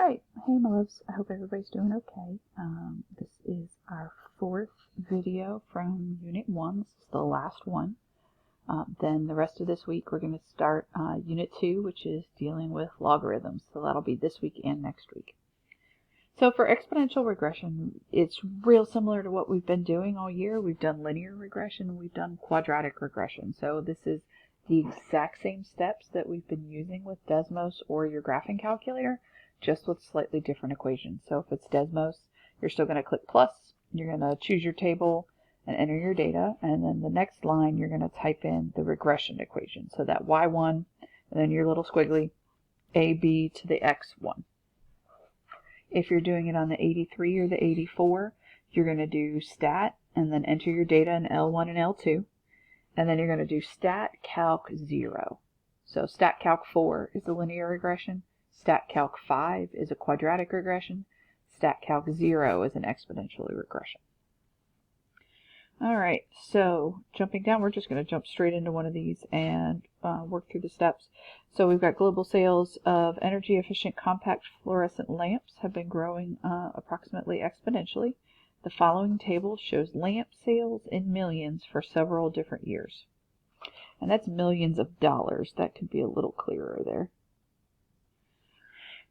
Alright, hey my loves, I hope everybody's doing okay. This is our fourth video from Unit 1. This is the last one. Then the rest of this week we're going to start Unit 2, which is dealing with logarithms. So that'll be this week and next week. So for exponential regression, it's real similar to what we've been doing all year. We've done linear regression and we've done quadratic regression. So this is the exact same steps that we've been using with Desmos or your graphing calculator, just with slightly different equations. So if it's Desmos, you're still going to click plus, you're going to choose your table and enter your data, and then the next line you're going to type in the regression equation. So that y1, and then your little squiggly, ab to the x1. If you're doing it on the 83 or the 84, you're going to do stat, and then enter your data in L1 and L2, and then you're going to do stat calc 0. So stat calc 4 is a linear regression, stat calc 5 is a quadratic regression, stat calc 0 is an exponential regression. Alright, so jumping down, we're just going to jump straight into one of these and work through the steps. So we've got global sales of energy efficient compact fluorescent lamps have been growing approximately exponentially. The following table shows lamp sales in millions for several different years. And that's millions of dollars. That could be a little clearer there.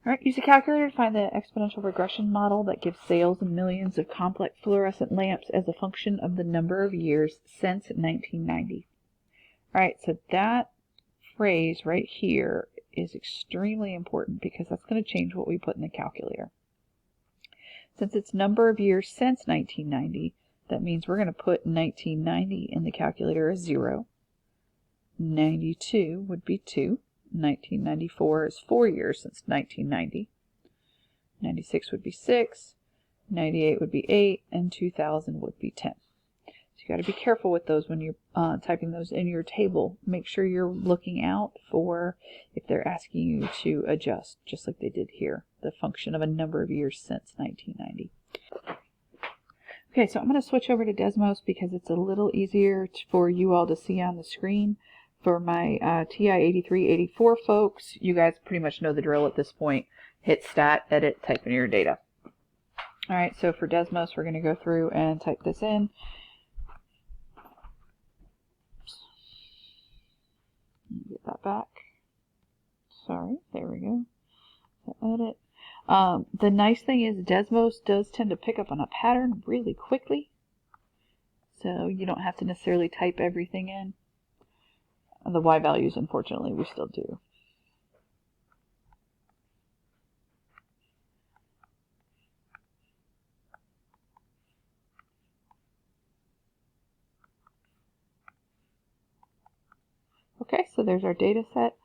Alright, use a calculator to find the exponential regression model that gives sales in millions of complex fluorescent lamps as a function of the number of years since 1990. Alright, so that phrase right here is extremely important because that's going to change what we put in the calculator. Since it's number of years since 1990, that means we're going to put 1990 in the calculator as 0. 92 would be 2. 1994 is 4 years since 1990. 96 would be 6. 98 would be 8. And 2000 would be 10. So you got to be careful with those when you're typing those in your table. Make sure you're looking out for if they're asking you to adjust, just like they did here, the function of a number of years since 1990. Okay, so I'm going to switch over to Desmos because it's a little easier for you all to see on the screen. For my TI 83, 84 folks, you guys pretty much know the drill at this point. Hit stat, edit, type in your data. Alright, so for Desmos, we're going to go through and type this in. Get that back. Sorry, there we go. So edit. The nice thing is Desmos does tend to pick up on a pattern really quickly. So you don't have to necessarily type everything in. The Y values, unfortunately, we still do. Okay, so there's our data set.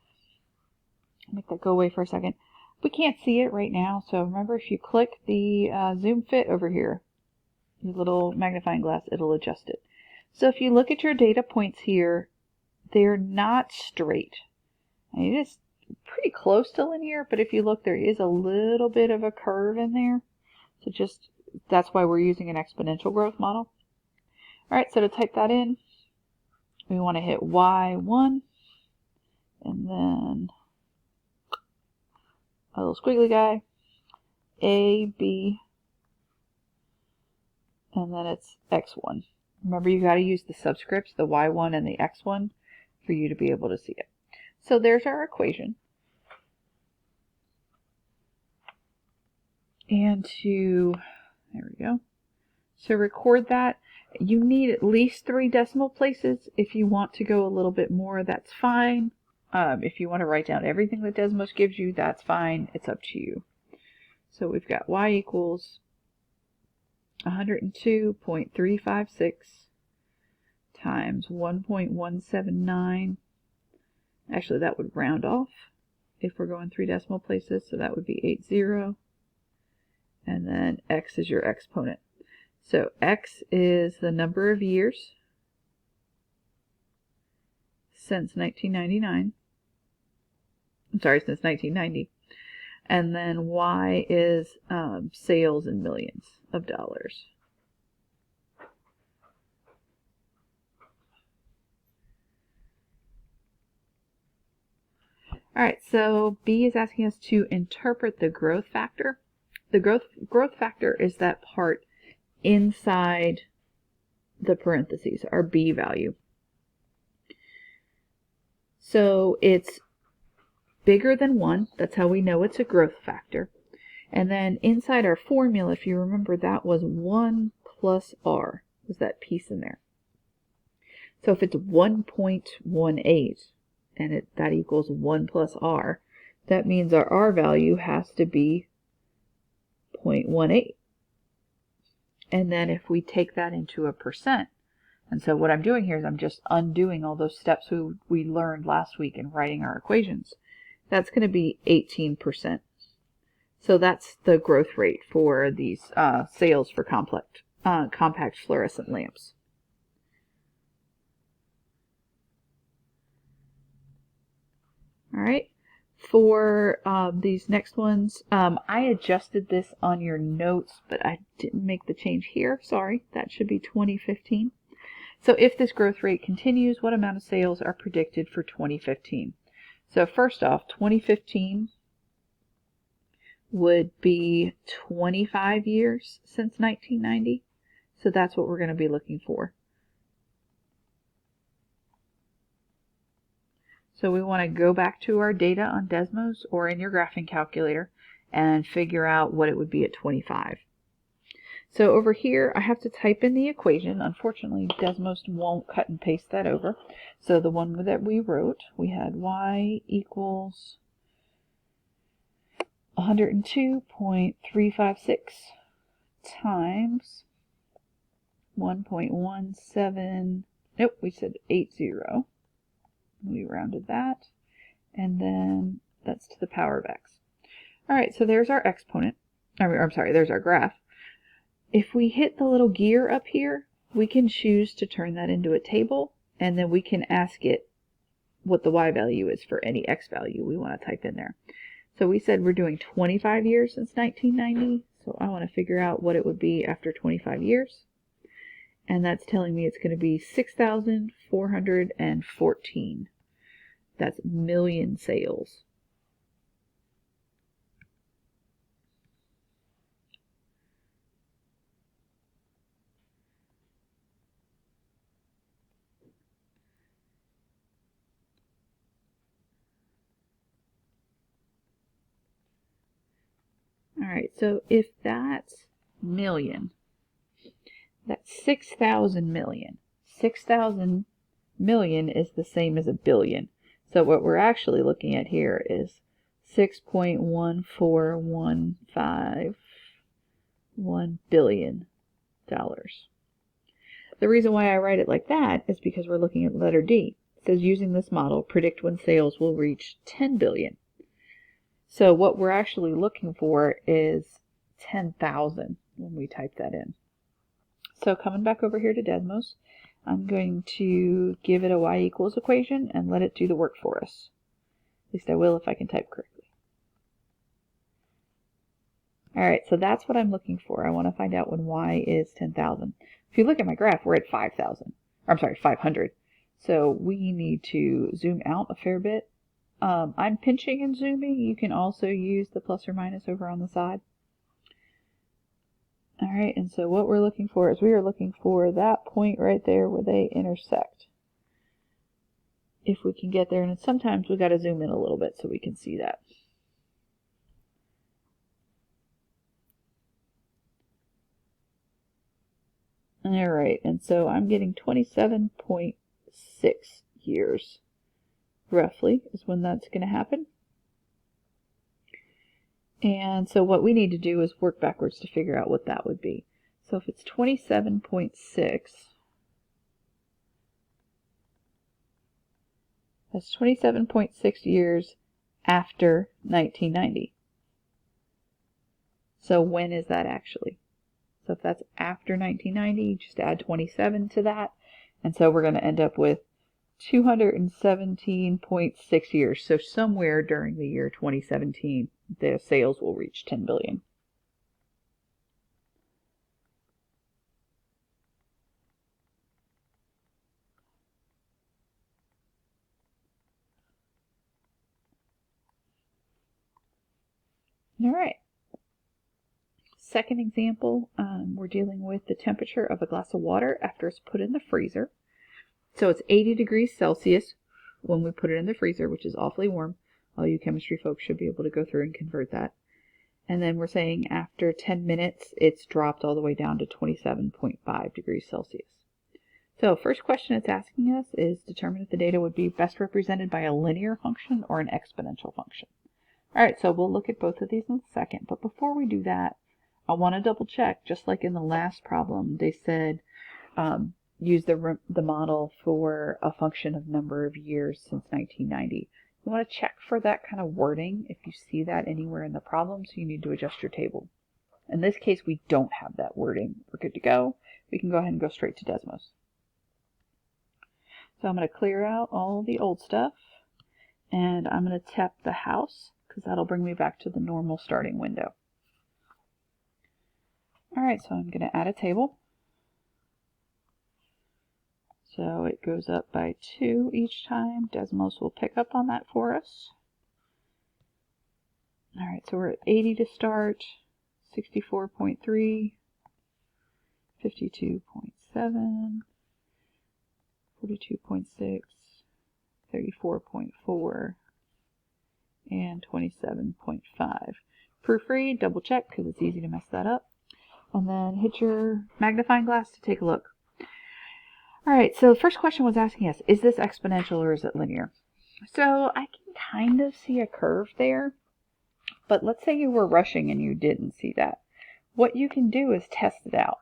Make that go away for a second. We can't see it right now, so remember if you click the zoom fit over here, your little magnifying glass, it'll adjust it. So if you look at your data points here, they're not straight. It is pretty close to linear, but if you look, there is a little bit of a curve in there. So that's why we're using an exponential growth model. Alright, so to type that in, we want to hit Y1, and then a little squiggly guy, A, B, and then it's X1. Remember, you got to use the subscripts, the Y1 and the X1, for you to be able to see it. So there's our equation. And there we go. So record that. You need at least 3 decimal places. If you want to go a little bit more, that's fine. If you want to write down everything that Desmos gives you, that's fine. It's up to you. So we've got y equals 102.356 times 1.179. Actually, that would round off if we're going 3 decimal places, so that would be 80. And then x is your exponent. So x is the number of years since 1999. I'm sorry, since 1990. And then y is sales in millions of dollars. All right, so B is asking us to interpret the growth factor. The growth factor is that part inside the parentheses, our B value. So it's bigger than 1. That's how we know it's a growth factor. And then inside our formula, if you remember, that was 1 plus R, was that piece in there. So if it's 1.18 and that equals 1 plus R, that means our R value has to be 0.18. And then if we take that into a percent, and so what I'm doing here is I'm just undoing all those steps we learned last week in writing our equations. That's going to be 18%. So that's the growth rate for these sales for compact fluorescent lamps. All right. For these next ones, I adjusted this on your notes, but I didn't make the change here. Sorry, that should be 2015. So if this growth rate continues, what amount of sales are predicted for 2015? So first off, 2015 would be 25 years since 1990. So that's what we're going to be looking for. So we want to go back to our data on Desmos or in your graphing calculator and figure out what it would be at 25. So over here, I have to type in the equation. Unfortunately, Desmos won't cut and paste that over. So the one that we wrote, we had y equals 102.356 times 1.17, nope, we said 80. We rounded that, and then that's to the power of x. All right, so there's our exponent. I'm sorry, there's our graph. If we hit the little gear up here, we can choose to turn that into a table, and then we can ask it what the y value is for any x value we want to type in there. So we said we're doing 25 years since 1990, so I want to figure out what it would be after 25 years. And that's telling me it's going to be 6,414. That's million sales. All right, so if that's million, that's 6,000 million. 6,000 million is the same as a billion. So what we're actually looking at here is 6.1415 billion dollars. The reason why I write it like that is because we're looking at letter D. It says using this model, predict when sales will reach 10 billion. So what we're actually looking for is 10,000 when we type that in. So coming back over here to Desmos, I'm going to give it a y equals equation and let it do the work for us. At least I will if I can type correctly. All right, so that's what I'm looking for. I want to find out when y is 10,000. If you look at my graph, we're at 5,000. I'm sorry, 500. So we need to zoom out a fair bit. I'm pinching and zooming. You can also use the plus or minus over on the side. All right, and so what we're looking for is we are looking for that point right there where they intersect. If we can get there, and sometimes we got to zoom in a little bit so we can see that. All right, and so I'm getting 27.6 years, roughly, is when that's going to happen. And so what we need to do is work backwards to figure out what that would be. So if it's 27.6, that's 27.6 years after 1990. So when is that actually? So if that's after 1990, just add 27 to that. And so we're going to end up with 217.6 years. So somewhere during the year 2017, the sales will reach 10 billion. All right. Second example, we're dealing with the temperature of a glass of water after it's put in the freezer. So it's 80 degrees Celsius when we put it in the freezer, which is awfully warm. All you chemistry folks should be able to go through and convert that. And then we're saying after 10 minutes, it's dropped all the way down to 27.5 degrees Celsius. So first question it's asking us is determine if the data would be best represented by a linear function or an exponential function. All right, so we'll look at both of these in a second. But before we do that, I want to double check, just like in the last problem, they said use the model for a function of number of years since 1990. You want to check for that kind of wording if you see that anywhere in the problem, so you need to adjust your table. In this case, we don't have that wording. We're good to go. We can go ahead and go straight to Desmos. So I'm going to clear out all the old stuff, and I'm going to tap the house, because that'll bring me back to the normal starting window. All right, so I'm going to add a table. So it goes up by 2 each time. Desmos will pick up on that for us. All right, so we're at 80 to start, 64.3, 52.7, 42.6, 34.4, and 27.5. Proofread, double check because it's easy to mess that up. And then hit your magnifying glass to take a look. All right, so the first question was asking us, is this exponential or is it linear? So I can kind of see a curve there, but let's say you were rushing and you didn't see that. What you can do is test it out.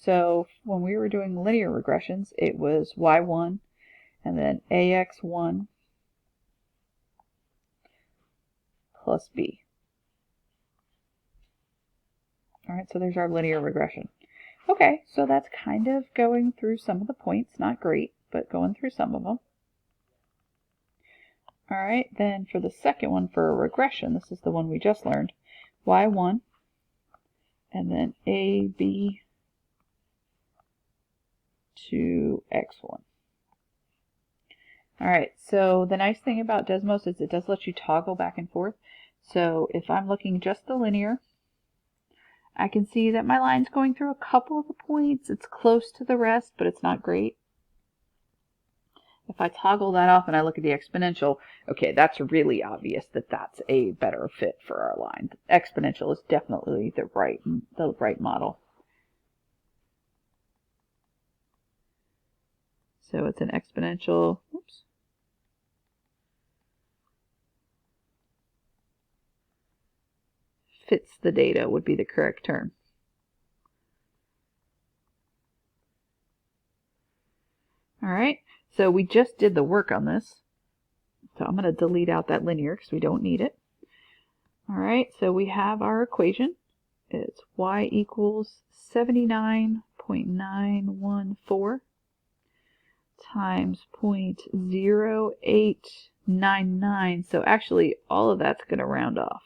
So when we were doing linear regressions, it was y1 and then ax1 plus b. All right, so there's our linear regression. Okay, so that's kind of going through some of the points. Not great, but going through some of them. All right, then for the second one for a regression, this is the one we just learned, y1 and then ab to x1. All right, so the nice thing about Desmos is it does let you toggle back and forth. So if I'm looking just the linear, I can see that my line's going through a couple of the points. It's close to the rest, but it's not great. If I toggle that off and I look at the exponential, okay, that's really obvious that that's a better fit for our line. The exponential is definitely the right model. So it's an exponential. Oops. Fits the data would be the correct term. All right, so we just did the work on this. So I'm going to delete out that linear because we don't need it. All right, so we have our equation. It's y equals 79.914 times 0.0899. So actually all of that's going to round off.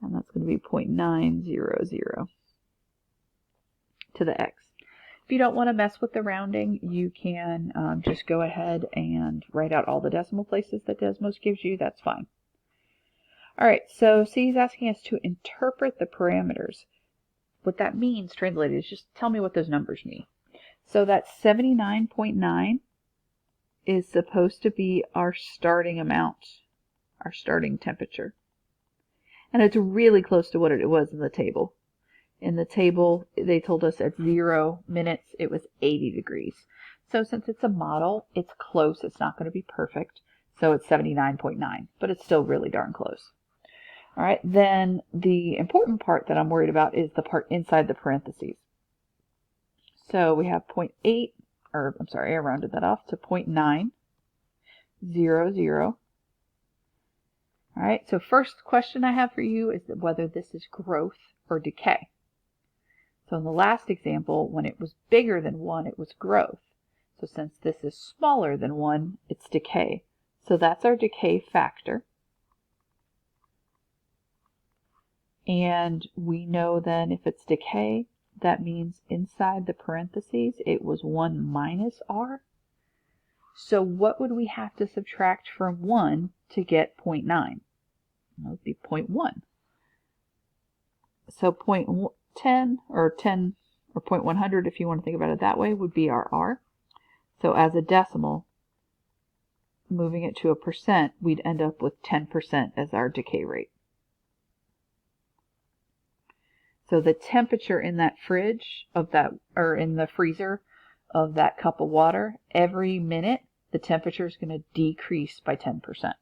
And that's going to be 0.900 to the x. If you don't want to mess with the rounding, you can just go ahead and write out all the decimal places that Desmos gives you. That's fine. All right, so see, he's asking us to interpret the parameters. What that means, translated, is just tell me what those numbers mean. So that 79.9 is supposed to be our starting amount, our starting temperature. And it's really close to what it was in the table. In the table, they told us at 0 minutes, it was 80 degrees. So since it's a model, it's close. It's not going to be perfect. So it's 79.9, but it's still really darn close. All right, then the important part that I'm worried about is the part inside the parentheses. So we have 0.8, or I'm sorry, I rounded that off to 0.900. All right, so first question I have for you is whether this is growth or decay. So in the last example, when it was bigger than 1, it was growth. So since this is smaller than 1, it's decay. So that's our decay factor. And we know then if it's decay, that means inside the parentheses, it was 1 minus r. So what would we have to subtract from 1 to get 0.9? That would be 0.1. So 0.10 or 10 or 0.100, if you want to think about it that way, would be our R. So as a decimal, moving it to a percent, we'd end up with 10% as our decay rate. So the temperature in that fridge of that, or in the freezer of that cup of water, every minute, the temperature is going to decrease by 10%. All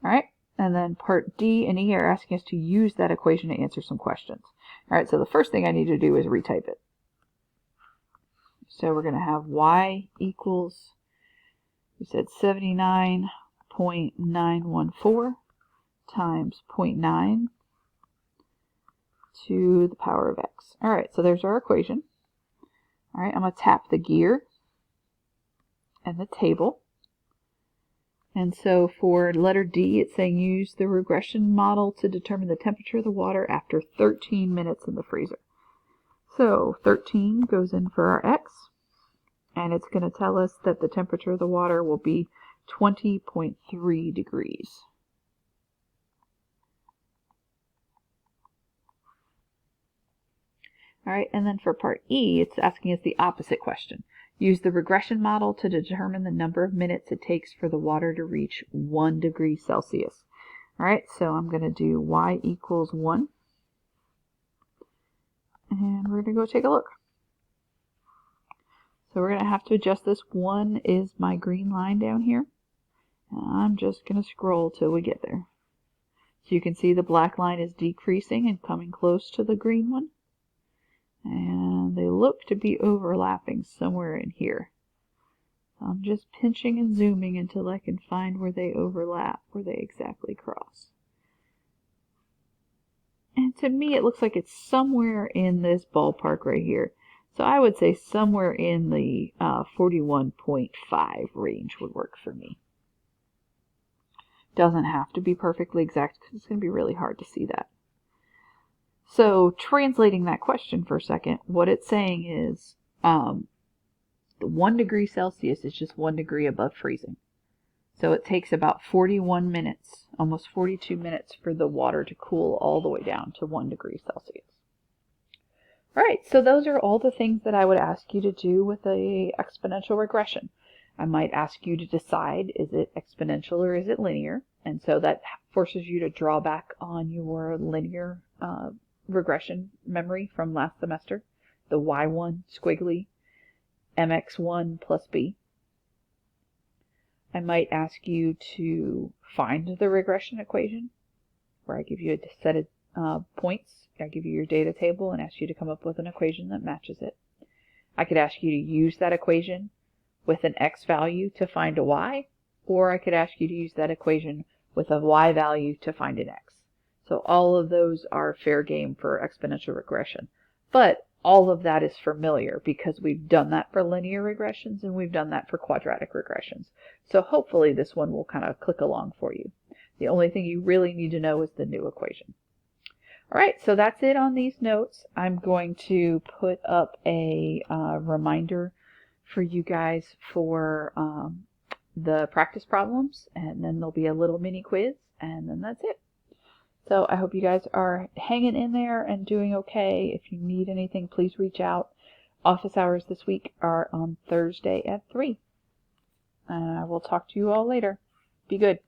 right. And then part D and E are asking us to use that equation to answer some questions. All right, so the first thing I need to do is retype it. So we're going to have y equals, we said 79.914 times 0.9 to the power of x. All right, so there's our equation. All right, I'm going to tap the gear and the table. And so for letter D, it's saying use the regression model to determine the temperature of the water after 13 minutes in the freezer. So 13 goes in for our x, and it's going to tell us that the temperature of the water will be 20.3 degrees. All right, and then for part E, it's asking us the opposite question. Use the regression model to determine the number of minutes it takes for the water to reach 1 degree Celsius. All right, so I'm going to do y equals 1. And we're going to go take a look. So we're going to have to adjust this. 1 is my green line down here. And I'm just going to scroll till we get there. So you can see the black line is decreasing and coming close to the green one. And they look to be overlapping somewhere in here. So I'm just pinching and zooming until I can find where they overlap, where they exactly cross. And to me, it looks like it's somewhere in this ballpark right here. So I would say somewhere in the 41.5 range would work for me. Doesn't have to be perfectly exact because it's going to be really hard to see that. So translating that question for a second, what it's saying is 1 degree Celsius is just 1 degree above freezing. So it takes about 41 minutes, almost 42 minutes for the water to cool all the way down to 1 degree Celsius. All right, so those are all the things that I would ask you to do with a exponential regression. I might ask you to decide, is it exponential or is it linear? And so that forces you to draw back on your linear regression memory from last semester, the y1 squiggly mx1 plus b. I might ask you to find the regression equation, where I give you a set of points. I give you your data table and ask you to come up with an equation that matches it. I could ask you to use that equation with an x value to find a y, or I could ask you to use that equation with a y value to find an x. So all of those are fair game for exponential regression. But all of that is familiar because we've done that for linear regressions and we've done that for quadratic regressions. So hopefully this one will kind of click along for you. The only thing you really need to know is the new equation. All right, so that's it on these notes. I'm going to put up a reminder for you guys for the practice problems, and then there'll be a little mini quiz, and then that's it. So I hope you guys are hanging in there and doing okay. If you need anything, please reach out. Office hours this week are on Thursday at 3. And I will talk to you all later. Be good.